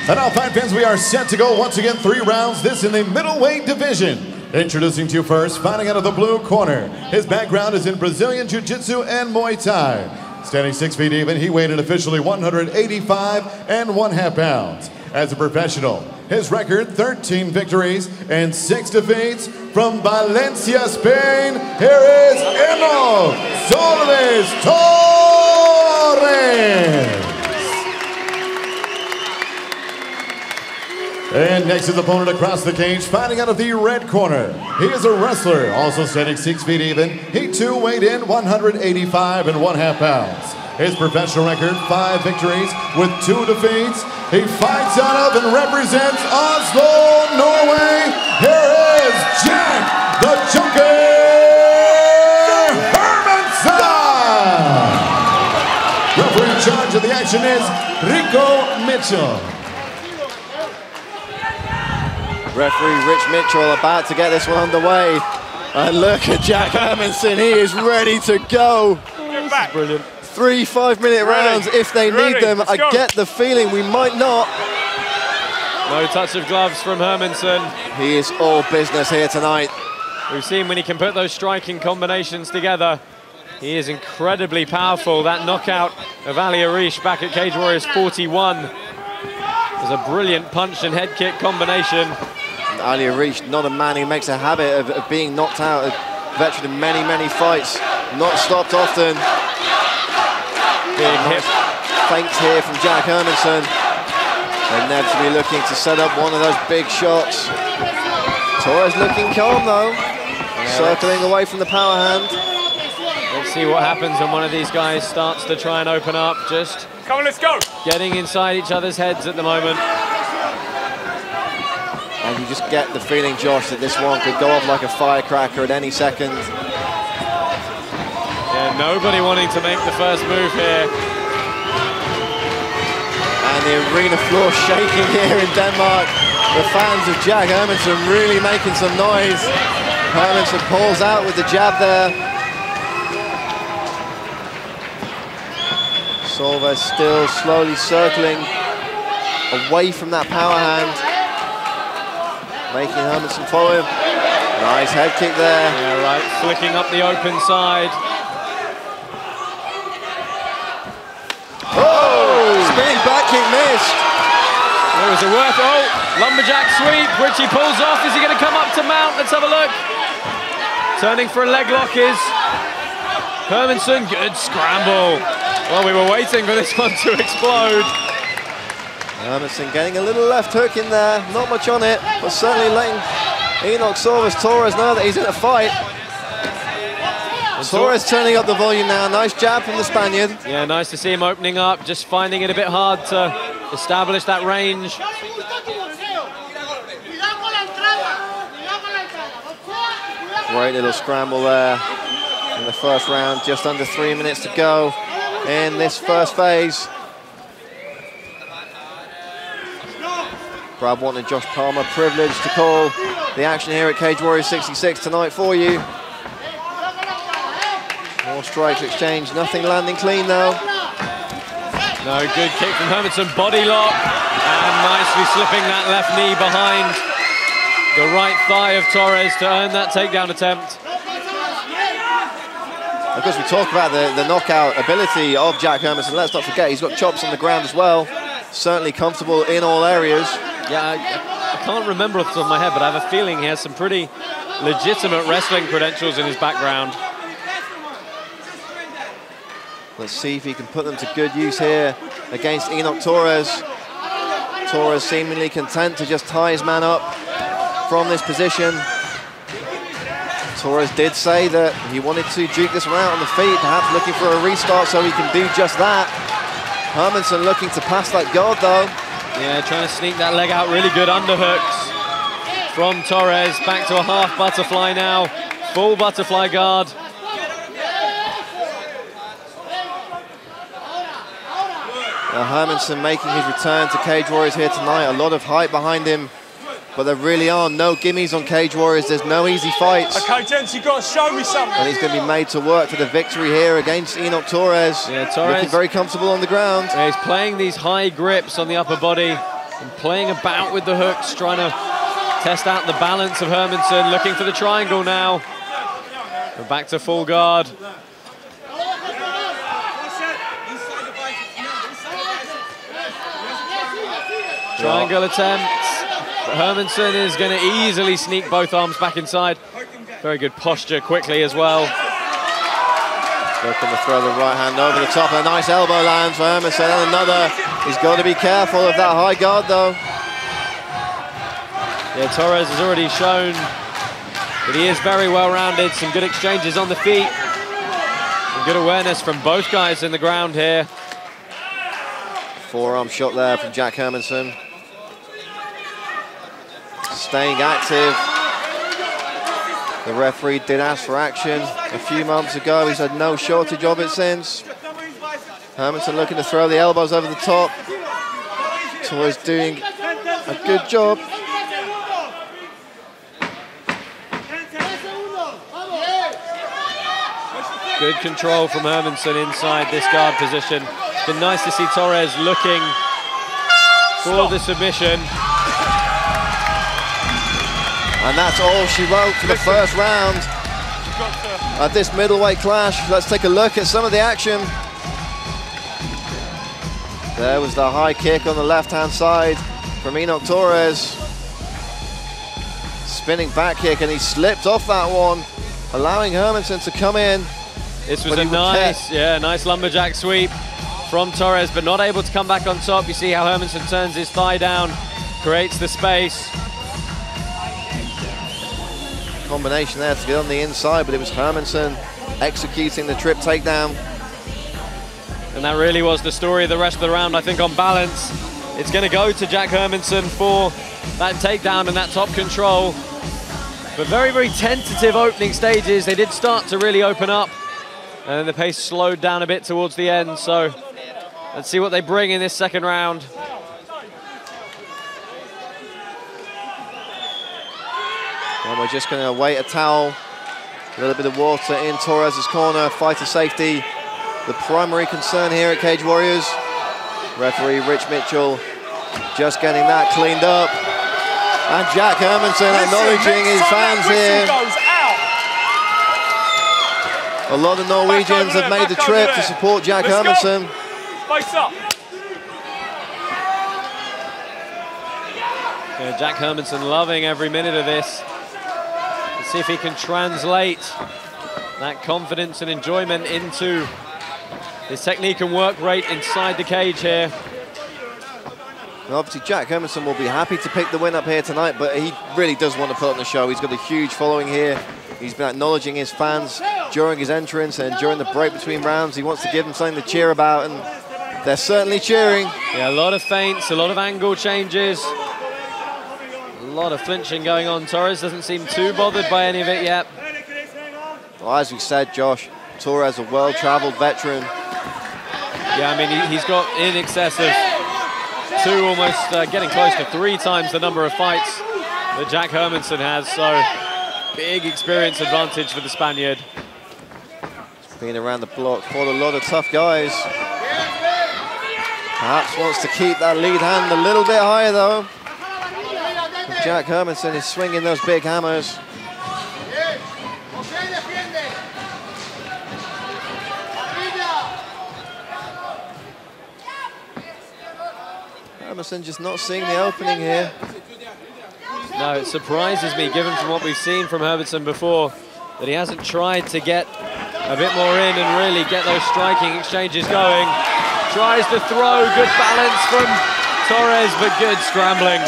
And now, fight fans, we are set to go once again 3 rounds. This in the middleweight division. Introducing to you first, fighting out of the blue corner. His background is in Brazilian Jiu-Jitsu and Muay Thai. Standing 6 feet even, he weighed in officially 185 1/2 pounds. As a professional, his record 13 victories and 6 defeats. From Valencia, Spain, here is Enoc Torres. And next his opponent across the cage, fighting out of the red corner. He is a wrestler, also standing 6 feet even. He too weighed in 185 1/2 pounds. His professional record, 5 victories with 2 defeats. He fights out of and represents Oslo, Norway. Here is Jack the Junkie Hermansson. Referee in charge of the action is Rico Mitchell. Referee Rich Mitchell about to get this one underway. And look at Jack Hermansson, he is ready to go. Brilliant. 3 5-minute rounds if they need them. I get the feeling we might not. No touch of gloves from Hermansson. He is all business here tonight. We've seen when he can put those striking combinations together, he is incredibly powerful. That knockout of Ali Arish back at Cage Warriors 41 was a brilliant punch and head kick combination. Ali Arish, not a man who makes a habit of being knocked out. A veteran in many, many fights. Not stopped often. Big hip feints here from Jack Hermansson. Inevitably looking to set up one of those big shots. Torres looking calm though. Circling away from the power hand. Let's see what happens when one of these guys starts to try and open up. Just come on, let's go. Getting inside each other's heads at the moment. And you just get the feeling, Josh, that this one could go off like a firecracker at any second. Yeah, nobody wanting to make the first move here. And the arena floor shaking here in Denmark. The fans of Jack Hermansson really making some noise. Hermansson pulls out with the jab there. Torres still slowly circling away from that power hand. Making Hermansson follow him. Nice head kick there. Yeah, right. Flicking up the open side. Oh! Spinning back kick missed. There was a worth. Oh! Lumberjack sweep. Richie pulls off. Is he going to come up to mount? Let's have a look. Turning for a leg lock is Hermansson. Good scramble. Well, we were waiting for this one to explode. Hermansson getting a little left hook in there. Not much on it, but certainly letting Enoc Torres know that he's in a fight. Torres turning up the volume now. Nice jab from the Spaniard. Yeah, nice to see him opening up, just finding it a bit hard to establish that range. Great little scramble there in the first round. Just under 3 minutes to go in this first phase. Brad Watt and Josh Palmer, privileged to call the action here at Cage Warriors 66 tonight for you. More strikes exchanged, nothing landing clean though. No, good kick from Hermansson, body lock, and nicely slipping that left knee behind the right thigh of Torres to earn that takedown attempt. Of course, we talk about the knockout ability of Jack Hermansson. Let's not forget, he's got chops on the ground as well. Certainly comfortable in all areas. Yeah, I can't remember off the top of my head, but I have a feeling he has some pretty legitimate wrestling credentials in his background. Let's see if he can put them to good use here against Enoc Torres. Torres seemingly content to just tie his man up from this position. Torres did say that he wanted to duke this one out on the feet, perhaps looking for a restart so he can do just that. Hermansson looking to pass that guard though. Yeah, trying to sneak that leg out, really good underhooks from Torres. Back to a half butterfly now, full butterfly guard. Now Hermansson making his return to Cage Warriors here tonight. A lot of hype behind him, but there really are no gimmies on Cage Warriors. There's no easy fights. Okay, gents, you've got to show me something. And he's going to be made to work for the victory here against Enoc Torres. Yeah, Torres looking very comfortable on the ground. Yeah, he's playing these high grips on the upper body. And playing about with the hooks, trying to test out the balance of Hermansson, looking for the triangle now. We're back to full guard. Triangle attempt. Hermansson is going to easily sneak both arms back inside. Very good posture quickly as well. Looking to throw the right hand over the top. A nice elbow lands for Hermansson. And another. He's got to be careful of that high guard, though. Yeah, Torres has already shown that he is very well-rounded. Some good exchanges on the feet. Some good awareness from both guys in the ground here. Forearm shot there from Jack Hermansson. Staying active. The referee did ask for action a few months ago. He's had no shortage of it since. Hermansson looking to throw the elbows over the top. Torres doing a good job. Good control from Hermansson inside this guard position. It's been nice to see Torres looking for the submission. And that's all she wrote for the first round at this middleweight clash. Let's take a look at some of the action. There was the high kick on the left-hand side from Enoc Torres. Spinning back kick, and he slipped off that one, allowing Hermansson to come in. This was a nice lumberjack sweep from Torres, but not able to come back on top. You see how Hermansson turns his thigh down, creates the space. Combination there to get on the inside, but it was Hermansson executing the trip takedown. And that really was the story of the rest of the round. I think on balance, it's going to go to Jack Hermansson for that takedown and that top control. But very, very tentative opening stages. They did start to really open up, and then the pace slowed down a bit towards the end. So let's see what they bring in this second round. And we're just going to await a towel. A little bit of water in Torres' corner. Fighter safety, the primary concern here at Cage Warriors. Referee Rich Mitchell just getting that cleaned up. And Jack Hermansson acknowledging his fans here. A lot of Norwegians have made the trip to support Jack Hermansson. Face up. Yeah, Jack Hermansson loving every minute of this. Let's see if he can translate that confidence and enjoyment into his technique and work rate inside the cage here. And obviously, Jack Hermansson will be happy to pick the win up here tonight, but he really does want to put on the show. He's got a huge following here. He's been acknowledging his fans during his entrance and during the break between rounds. He wants to give them something to cheer about, and they're certainly cheering. Yeah, a lot of feints, a lot of angle changes. A lot of flinching going on. Torres doesn't seem too bothered by any of it yet. Well, as we said, Josh, Torres, a well-traveled veteran. Yeah, I mean, he's got in excess of two, almost getting close to 3 times the number of fights that Jack Hermansson has. So, big experience advantage for the Spaniard. Being around the block, fought a lot of tough guys. Perhaps wants to keep that lead hand a little bit higher, though. Jack Hermansson is swinging those big hammers. Hermansson just not seeing the opening here. No, it surprises me, given from what we've seen from Hermansson before, that he hasn't tried to get a bit more in and really get those striking exchanges going. Tries to throw, good balance from Torres, but good scrambling.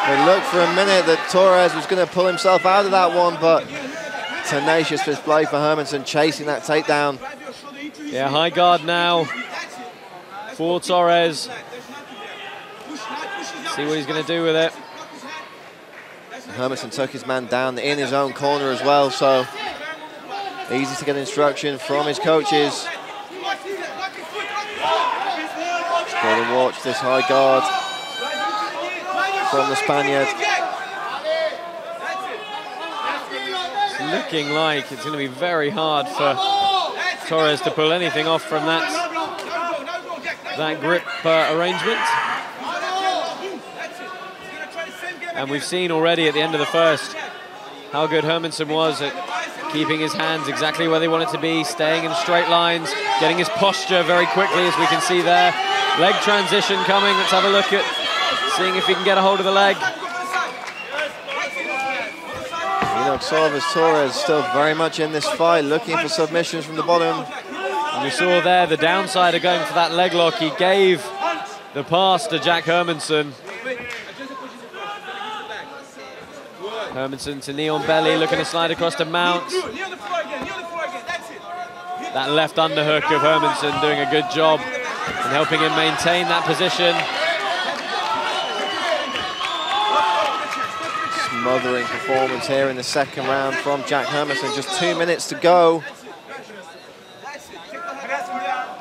It looked for a minute that Torres was going to pull himself out of that one, but tenacious display for Hermansson, chasing that takedown. Yeah, high guard now for Torres. See what he's going to do with it. Hermansson took his man down in his own corner as well, so easy to get instruction from his coaches. Just got to watch this high guard from the Spaniard. It's looking like it's going to be very hard for Torres to pull anything off from that grip arrangement. And we've seen already at the end of the first how good Hermansson was at keeping his hands exactly where they wanted to be, staying in straight lines, getting his posture very quickly, as we can see there. Leg transition coming. Let's have a look at seeing if he can get a hold of the leg. Enoc Torres still very much in this fight, looking for submissions from the bottom. And we saw there the downside of going for that leg lock. He gave the pass to Jack Hermansson. Hermansson to knee on belly, looking to slide across to Mount. That left underhook of Hermansson doing a good job in helping him maintain that position. Smothering performance here in the second round from Jack Hermansson. Just 2 minutes to go.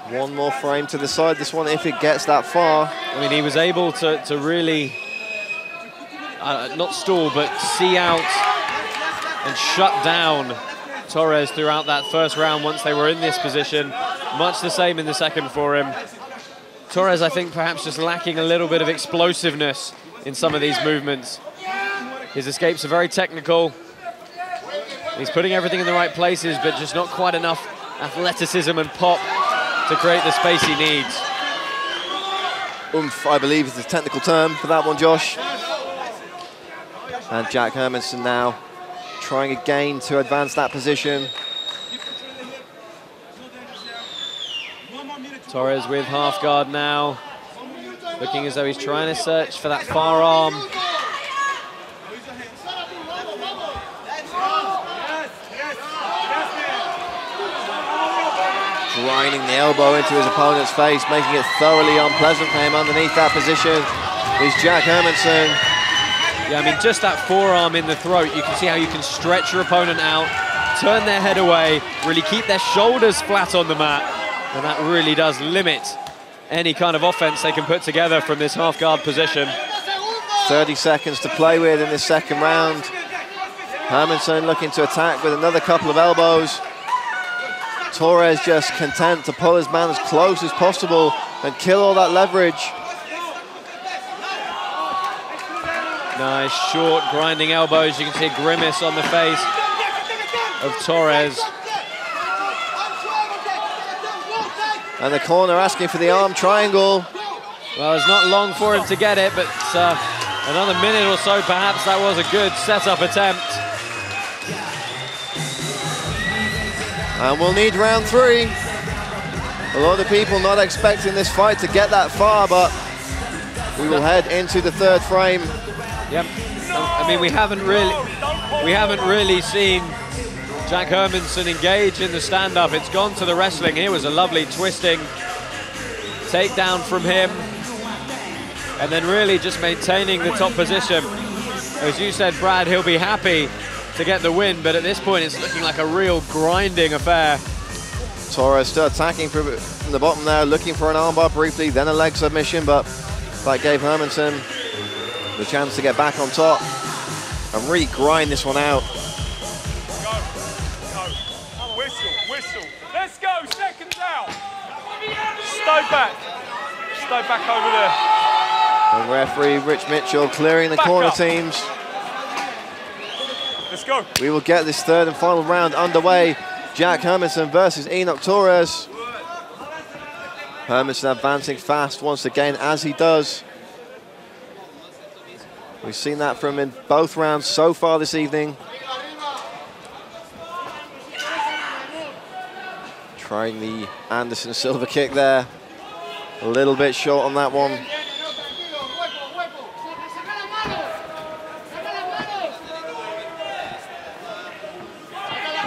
One more frame to decide this one if it gets that far. I mean, he was able to really, not stall, but see out and shut down Torres throughout that first round once they were in this position. Much the same in the second for him. Torres, I think, perhaps just lacking a little bit of explosiveness in some of these movements. His escapes are very technical. He's putting everything in the right places, but just not quite enough athleticism and pop to create the space he needs. Oomph, I believe, is the technical term for that one, Josh. And Jack Hermansson now trying again to advance that position. Torres with half guard now, looking as though he's trying to search for that far arm. Grinding the elbow into his opponent's face, making it thoroughly unpleasant for him underneath that position is Jack Hermansson. Yeah, I mean, just that forearm in the throat, you can see how you can stretch your opponent out, turn their head away, really keep their shoulders flat on the mat, and that really does limit any kind of offense they can put together from this half-guard position. 30 seconds to play with in this second round. Hermansson looking to attack with another couple of elbows. Torres just content to pull his man as close as possible and kill all that leverage. Nice, short, grinding elbows. You can see a grimace on the face of Torres. And the corner asking for the arm triangle. Well, it's not long for him to get it, but another minute or so, perhaps that was a good setup attempt. And we'll need round 3. A lot of people not expecting this fight to get that far, but we will head into the third frame. Yep. I mean, we haven't really seen Jack Hermansson engage in the stand-up. It's gone to the wrestling. Here was a lovely twisting takedown from him, and then really just maintaining the top position. As you said, Brad, he'll be happy to get the win, but at this point it's looking like a real grinding affair. Torres still attacking from the bottom there, looking for an armbar briefly, then a leg submission, but that gave Hermansson the chance to get back on top and really grind this one out. Whistle. Let's go, seconds out. Stay back over there. The referee, Rich Mitchell, clearing the corner teams. Let's go. We will get this third and final round underway. Jack Hermansson versus Enoc Torres. Hermansson advancing fast once again, as he does. We've seen that from him in both rounds so far this evening. Trying the Anderson Silva kick there. A little bit short on that one.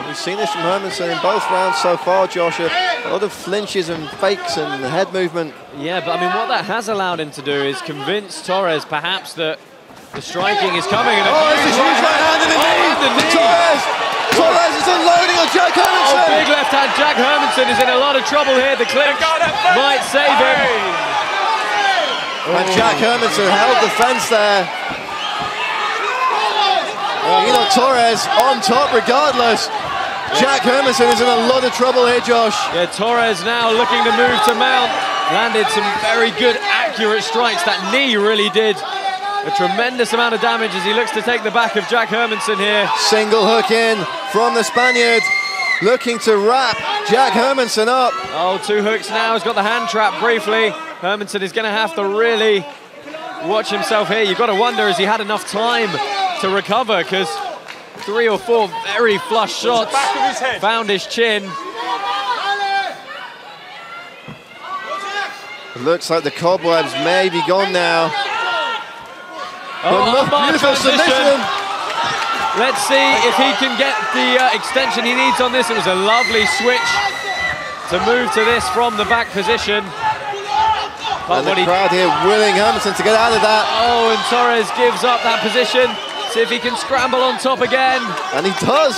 We've seen this from Hermansson in both rounds so far, Josh. A lot of flinches and fakes and head movement. Yeah, but I mean, what that has allowed him to do is convince Torres perhaps that the striking is coming. And it's a huge right hand in the knee. Torres is unloading on Jack Hermansson. Big left hand. Jack Hermansson is in a lot of trouble here. The clinch might save him. And Jack Hermansson held the fence there. Enoc Torres on top regardless. Jack Hermansson is in a lot of trouble here, Josh. Yeah, Torres now looking to move to mount. Landed some very good, accurate strikes. That knee really did a tremendous amount of damage as he looks to take the back of Jack Hermansson here. Single hook in from the Spaniard, looking to wrap Jack Hermansson up. Oh, 2 hooks now. He's got the hand trap briefly. Hermansson is going to have to really watch himself here. You've got to wonder, has he had enough time to recover? Because 3 or 4 very flush shots back of his head. Found his chin. It looks like the cobwebs may be gone now. Oh, But look, beautiful submission. Let's see if he can get the extension he needs on this. It was a lovely switch to move to this from the back position. But And the crowd here willing Hermansson to get out of that. Oh, and Torres gives up that position. See if he can scramble on top again. And he does.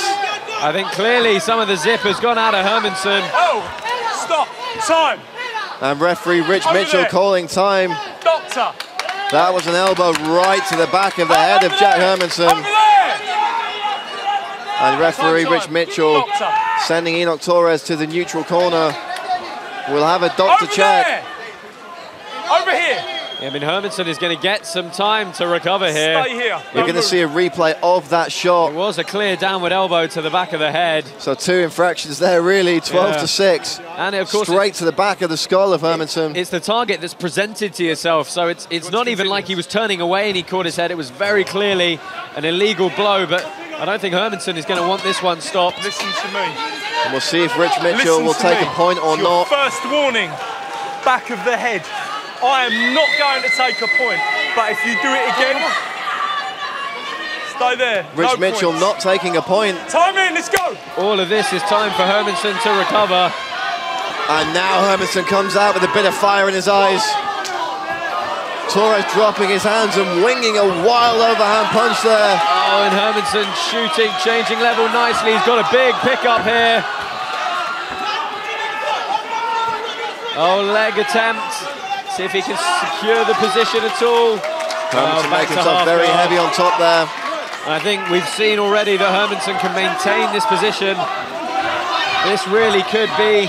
I think clearly some of the zip has gone out of Hermansson. Oh, stop, time. And referee Rich Over Mitchell there. calling time. Doctor. That was an elbow right to the back of the head of Jack Hermansson. Over there. And referee Time. Rich Mitchell Doctor. sending Enoc Torres to the neutral corner. We'll have a doctor Over check. there. Over here. Yeah, I mean, Hermansson is going to get some time to recover here. Stay here. You're going to see a replay of that It shot. was a clear downward elbow to the back of the head. So 2 infractions there, really, 12 Yeah. to 6. And of course, Straight to the back of the skull of Hermansson. it's the target that's presented to yourself. So it's not even like he was turning away and he caught his head. It was very clearly an illegal blow, but I don't think Hermansson is going to want this one stopped. Listen to me. And we'll see if Rich Mitchell Listen will to take me. a point or It's your not. First warning, back of the head. I am not going to take a point, but if you do it again, stay there. Rich no Mitchell points. not taking a point. Time in, let's go. All of this is time for Hermansson to recover. And now Hermansson comes out with a bit of fire in his eyes. Torres dropping his hands and winging a wild overhand punch there. Oh, and Hermansson shooting, changing level nicely. He's got a big pickup here. Oh, leg attempt. See if he can secure the position at all. Hermansson back making to himself half very guard. heavy on top there. I think we've seen already that Hermansson can maintain this position. This really could be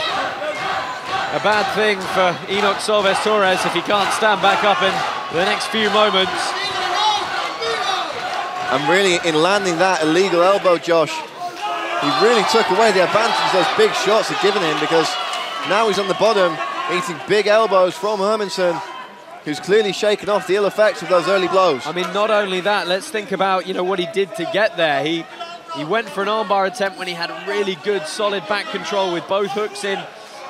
a bad thing for Enoc Torres if he can't stand back up in the next few moments. And really, in landing that illegal elbow, Josh, he really took away the advantage those big shots had given him, because now he's on the bottom, eating big elbows from Hermansson, who's clearly shaken off the ill effects of those early blows. I mean, not only that, let's think about, what he did to get there. He went for an armbar attempt when he had really good, solid back control with both hooks in,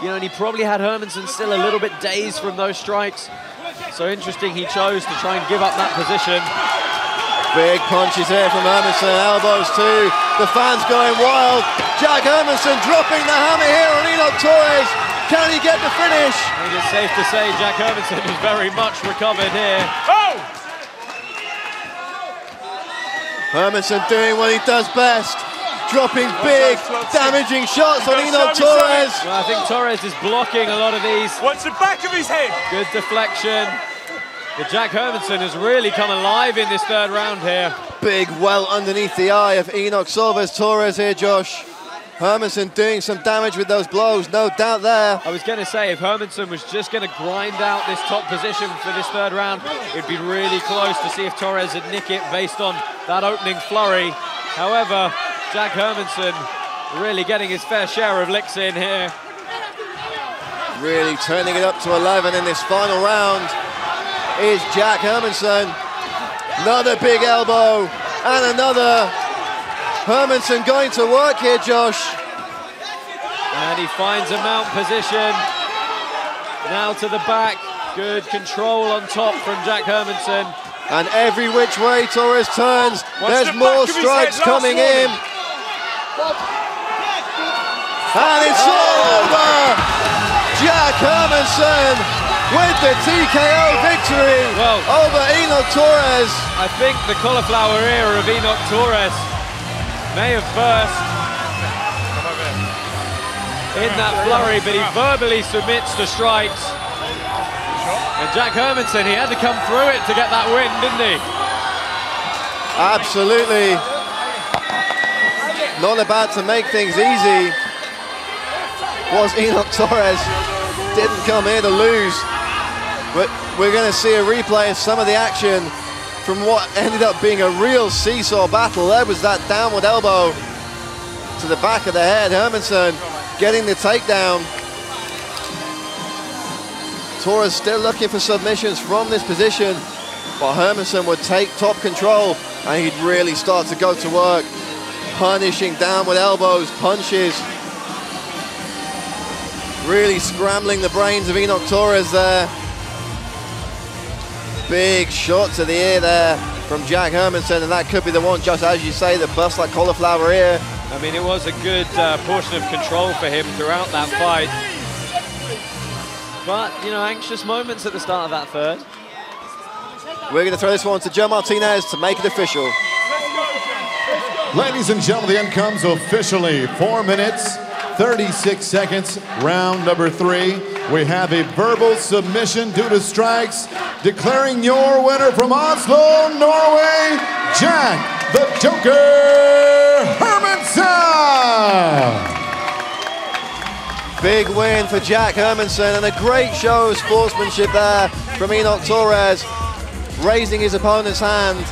and he probably had Hermansson still a little bit dazed from those strikes. So interesting he chose to try and give up that position. Big punches here from Hermansson, elbows too. The fans going wild. Jack Hermansson dropping the hammer here on Enoc Torres. Can he get the finish? I think it's safe to say Jack Hermansson is very much recovered here. Oh! Hermansson doing what he does best. Dropping big, damaging shots on Enoc Torres. Well, I think Torres is blocking a lot of these. Watch the back of his head. Good deflection. But Jack Hermansson has really come alive in this third round here. Big well underneath the eye of Enoc Torres here, Josh. Hermansson doing some damage with those blows, no doubt there. I was going to say, if Hermansson was just going to grind out this top position for this third round, it'd be really close to see if Torres would nick it based on that opening flurry. However, Jack Hermansson really getting his fair share of licks in here. Really turning it up to 11 in this final round is Jack Hermansson. Another big elbow and another. Hermansson going to work here, Josh. And he finds a mount position. Now to the back. Good control on top from Jack Hermansson. And every which way Torres turns, Watch there's the more back of his strikes head, last coming warning. in. And it's all over. Jack Hermansson with the TKO victory over Enoc Torres. I think the cauliflower ear of Enoc Torres may have burst in that flurry, but he verbally submits to strikes. And Jack Hermansson, he had to come through it to get that win, didn't he? Absolutely. Not about to make things easy. Was Enoc Torres. Didn't come here to lose. But we're going to see a replay of some of the action from what ended up being a real seesaw battle. There was that downward elbow to the back of the head. Hermansson getting the takedown. Torres still looking for submissions from this position, but Hermansson would take top control and he'd really start to go to work, punishing downward elbows, punches, really scrambling the brains of Enoc Torres there. Big shot to the ear there from Jack Hermansson, and that could be the one, just as you say, that busts like cauliflower ear. I mean, it was a good portion of control for him throughout that fight. But, you know, anxious moments at the start of that third. We're going to throw this one to Joe Martinez to make it official. Ladies and gentlemen, the end comes officially. 4 minutes, 36 seconds, round number 3. We have a verbal submission due to strikes, declaring your winner from Oslo, Norway, Jack the Joker Hermansson. Big win for Jack Hermansson, and a great show of sportsmanship there from Enoc Torres, raising his opponent's hand